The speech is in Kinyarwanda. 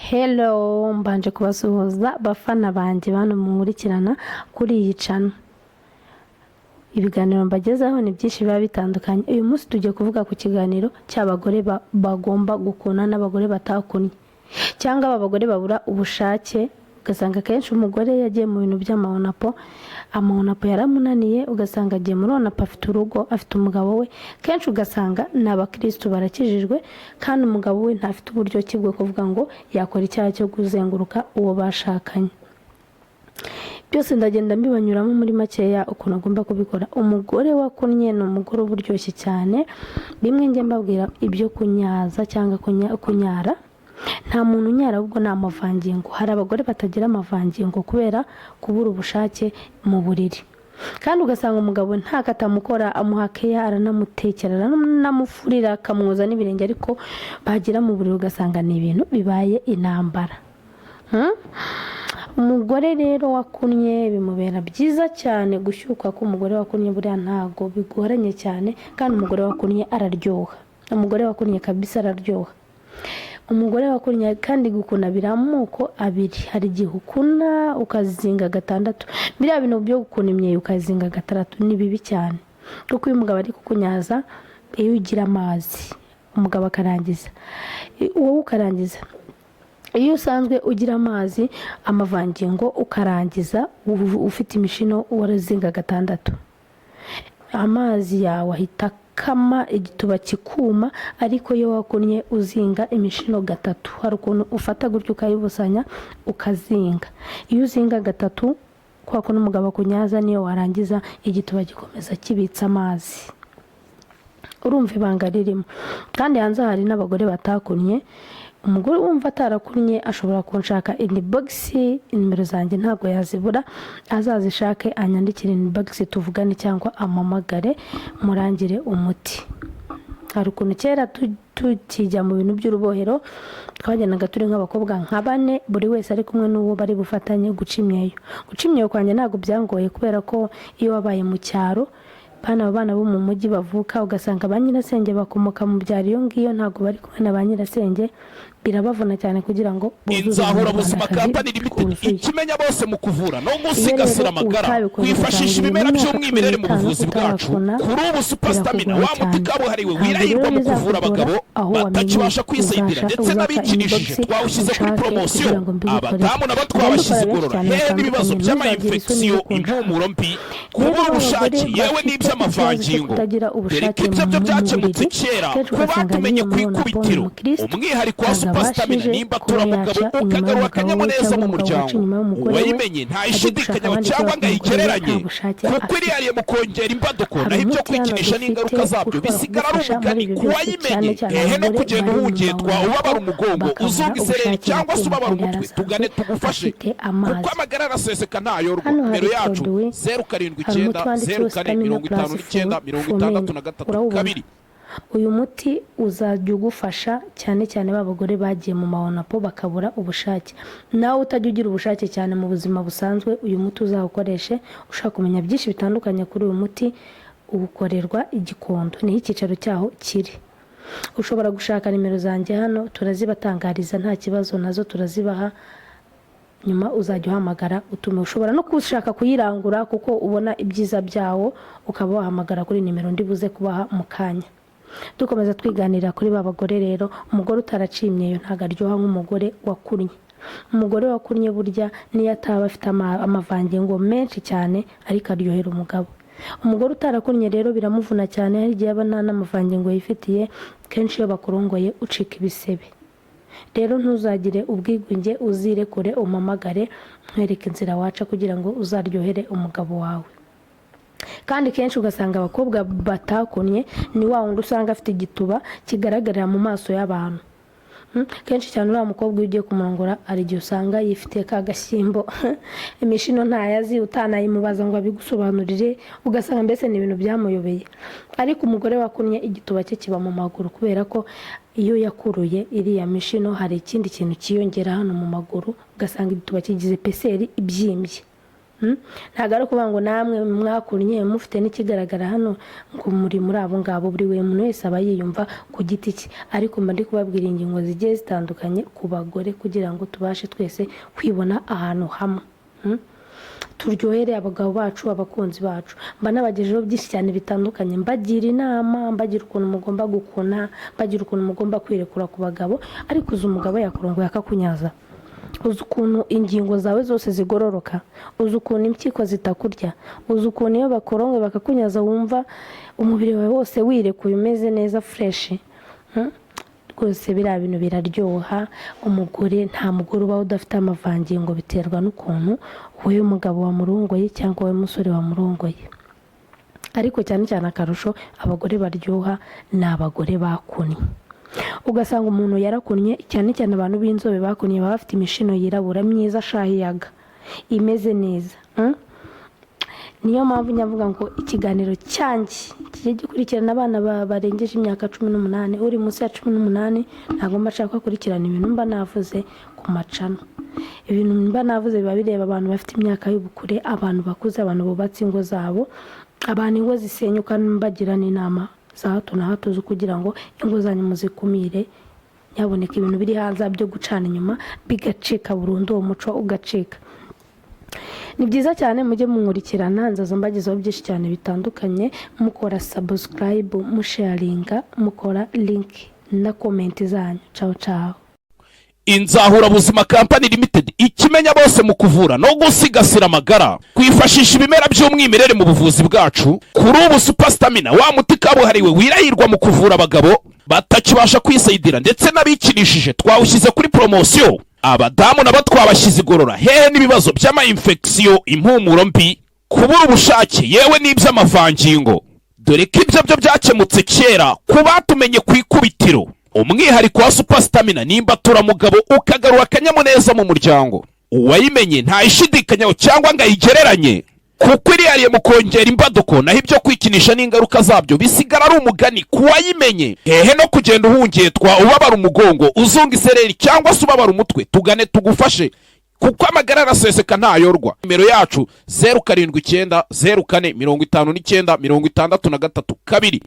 Hello, mbanje kubasuhuza bafana banje bano mumurikirana kuri iyi channel. Ibiganiro mbagezaho ni byinshi biba bitandukanye. Uyu munsi tujye kuvuga ku kiganiro cy'abagore bagomba gukuna n'abagore batakunye, cyangwa abagore babura ubushake. Ugasanga kenshi umugore yagiye mu bintu by'amaonapo, amaonapo yaramunaniye, ugasanga agiye muri onapo afite urugo, afite umugabo we. Kenshi ugasanga n'abakristo barakijijwe kandi umugabo we ntafite uburyo kibwo kuvuga ngo yakora icyaha cyo kuzenguruka uwo bashakanye. Byose ndagenda mbibanyuramo muri makeya ukuntu agomba kubikora. Umugore wakunnye ni umugore uburyoshye cyane. Bimwe nge mbabwira ibyo kunyaza cyangwa kunyara. Nta muntu unyara ahubwo ni amavangingo. Hari abagore batagira amavangingo kubera kubura ubushake mu buriri, kandi ugasanga umugabo nta katamukora, amuhakeya, aranamutekera, aranamufurira, akamwoza n'ibirenge, ariko bagira mu buriri ugasanga ni ibintu bibaye intambara. Umugore rero wakunnye bimubera byiza cyane. Gushyuka k'umugore wakunnye buriya ntago bigoranye cyane, kandi umugore wakunnye araryoha. Umugore wakunnye kabisa araryoha. Umugore wakunnye kandi gukuna biramoko abiri. Hari igihe ukuna ukazinga gatandatu. Biriya bintu byo gukuna imyeyo ukazinga gatandatu ni bibi cyane, kuko uyu mugabo ari kukunyaza iyo ugira amazi umugabo akarangiza, wowe ukarangiza. Iyo usanzwe ugira amazi amavangingo ukarangiza ufite imishino warazinga gatandatu, amazi yawe ahita kama igituba kikuma. Ariko iyo wakunnye uzinga imishino gatatu, hari ukuntu ufata gutyo ukayibusanya ukazinga. Iyo uzinga gatatu kwa ko n'umugabo akunyaza, niyo warangiza igituba gikomeza kibitsa amazi. Urumva ibanga ririmo. Kandi hanze hari n'abagore batakunnye. Umugore wumva atarakunnye ashobora kunshaka inbox, nimero zanjye ntago yazibura, azazishake anyandikire inbox tuvugane cyangwa amamagare murangire umuti. Hari ukuntu kera tukijya mu bintu by'urubohero twagendaga turi nk'abakobwa nka 4, buri wese ari kumwe n'uwo bari bufatanye guca imyeyo. Guca imyeyo kwanjye ntago byangoye kubera ko iyo wabaye mu cyaro, abana bo mu mujyi bavuka ugasanga ba nyirasenge bakomoka mu byaro, iyo ngiyo ntago bari kumwe na ba nyirasenge, birabavuna cyane kugira ngo Inzahura Buzima Company Limited ikimenya bose mu kuvura no gusigasira amagara, kwifashisha ibimera by'umwimerere mu buvuzi bwacu. Kuri ubu Super Stamina wa muti kabuhariwe wirahirwa mu kuvura abagabo batakibasha kwisayidira ndetse n'abikinishije, twawushyize kuri promotion. Abadamu nabo twabashyize igorora hehe n'ibibazo by'ama-infection, impumuro mbi, kubura ubushake, yewe n'iby'amavangingo. Dore ibyo byakemutse kera ko batumenye ku ikubitiro. Umwihariko wa Super Stamina nimba turamugabo ukagarura akanyamuneza mu muryango, uwayimenye ntayishidikanya cyangwa ngo ayigereranye, kuko irihariye mu kongera imbaduko, naho ibyo kwikinisha n'ingaruka zabyo bisigara ari umugani ku wayimenye. Ehe no kugenda uhungetwa ubabara umugongo, uzumva isereri cyangwa se ubabara umutwe, tugane tugufashe, kuko amagara araseseka ntayorwa. Nimero yacu 079 04 59 63. Uyu muti uzajya ugufasha cyane cyane babagore bagiye mu maonapo bakabura ubushake. Nawe utajya ugira ubushake cyane mu buzima busanzwe, uyu muti uzawukoreshe. Ushaka kumenya byinshi bitandukanye kuri uyu muti, ubukorerwa Igikondo, niho icyicaro cyaho kiri. Ushobora gushaka nimero zanjye hano, turazibatangariza nta kibazo, nazo turazibaha. Nyuma uzajya uhamagara utume. Ushobora no kushaka kuyirangura kuko ubona ibyiza byawo, ukaba wahamagara kuri nimero ndibuze kubaha mu kanya. Dukomeza twiganira kuri babagore rero. Umugore utaraciye imyeyo ntago aryoha nk'umugore wakunnye. Umugore wakunnye burya niyo ataba afite amavangingo menshi cyane, ariko aryohera umugabo. Umugore utarakunnye rero biramuvuna cyane, hari igihe abana n'amavangingo yifitiye, kenshi iyo bakurongoye ucika ibisebe. Rero ntuzagire ubwigunge, uzirekure umamagare nkwereke inzira waca kugira ngo uzaryohere umugabo wawe. Kandi kenshi ugasanga abakobwa batakunnye ni wa wundi usanga afite igituba kigaragarira mu maso y'abantu. Kenshi cyane uriya mukobwa ugiye kumurongora ari igihe usanga yifitiye ka gashyimbo imishino ntayazi, utanayimubaza ngo abigusobanurire, ugasanga mbese ni ibintu byamuyobeye. Ariko umugore wakunnye igituba cye kiba mu maguru, kubera ko iyo yakuruye iriya mishino hari ikindi kintu kiyongera hano mu maguru, ugasanga igituba kigize peseri ibyimbye. ntabwo ari ukuvuga ngo namwe mwakunnye mufite n'ikigaragara hano ngo muri abo ngabo, buri muntu wese aba yiyumva ku giti cye, ariko mba ndi kubabwira ingingo zigiye zitandukanye ku bagore kugira ngo tubashe twese kwibona ahantu hamwe, turyohere abagabo bacu, abakunzi bacu. Mba nabagejeho byinshi cyane bitandukanye, mbagira inama, mbagira ukuntu mugomba gukuna, mbagira ukuntu mugomba kwirekura ku bagabo. Ariko uzi umugabo yakurongoye akakunyaza, uzi ukuntu ingingo zawe zose zigororoka, uzi ukuntu impyiko zitakurya, uzi ukuntu iyo bakorongoye bakakunyaza wumva umubiri wawe wose wirekuye umeze neza fureshi. Rwose biriya bintu biraryoha. Umugore, nta mugore ubaho udafite amavangingo, biterwa n'ukuntu wowe mugabo wamurongoye cyangwa wowe musore wamurongoye. Ariko cyane cyane akarusho abagore baryoha ni abagore bakunnye. Ugasanga umuntu yarakunnye, cyane cyane abantu b'inzobe bakunnye baba bafite imishino yirabura myiza shahiyaga imeze neza. Niyo mpamvu nyavuga ngo ikiganiro cyanjye kijye gikurikirana abana barengeje imyaka 18, uri munsi ya 18 ntabwo mba nshaka gukurikirana ibintu mba navuze ku macano. Ibintu mba navuze biba bireba abantu bafite imyaka y'ubukure, abantu bakuze, abantu bubatse ingo zabo, abantu ingo zisenyuka. Mbagira n'inama za hato na hato zo kugira ngo ingo zanyu muzikumire, nyaboneka ibintu biri hanze byo gucana inyuma bigacika burundu, uwo muco ugacika. Ni byiza cyane mujye munkurikirana, nzazo mbagezaho byinshi cyane bitandukanye, mukora subscribe, musharinga, mukora link na comment zanyu. Ciao ciao. Inzahura Buzima Company Limited, ikimenya bose mu kuvura no gusigasira amagara, kwifashisha ibimera by'umwimerere mu buvuzi bwacu. Kuri ubu Super Stamina, wa muti kabuhariwe wirahirwa mu kuvura abagabo batakibasha kwisayidira ndetse n'abikinishije, twawushyize kuri promotion. Abadamu nabo twabashyize igorora, hehe n'ibibazo by'ama infection, impumuro mbi, kubura ubushake, yewe n'iby'amavangingo. Dore ko ibyo byo byakemutse kera ku batumenye ku ikubitiro. Umwihariko wa Super Stamina nimba turamugabo ukagarura akanyamuneza mu muryango. Uwayimenye ntayishidikanyaho cyangwa ngo ayigereranye, kuko irihariye mu kongera imbaduko, naho ibyo kwikinisha n'ingaruka zabyo bisigara ari umugani ku wayimenye. Hehe no kugenda uhungetwa, ubabara umugongo, uzunga isereri cyangwa se ubabara umutwe, tugane tugufashe, kuko amagara araseseka ntayorwa. Nimero yacu 079 04 59 63 2.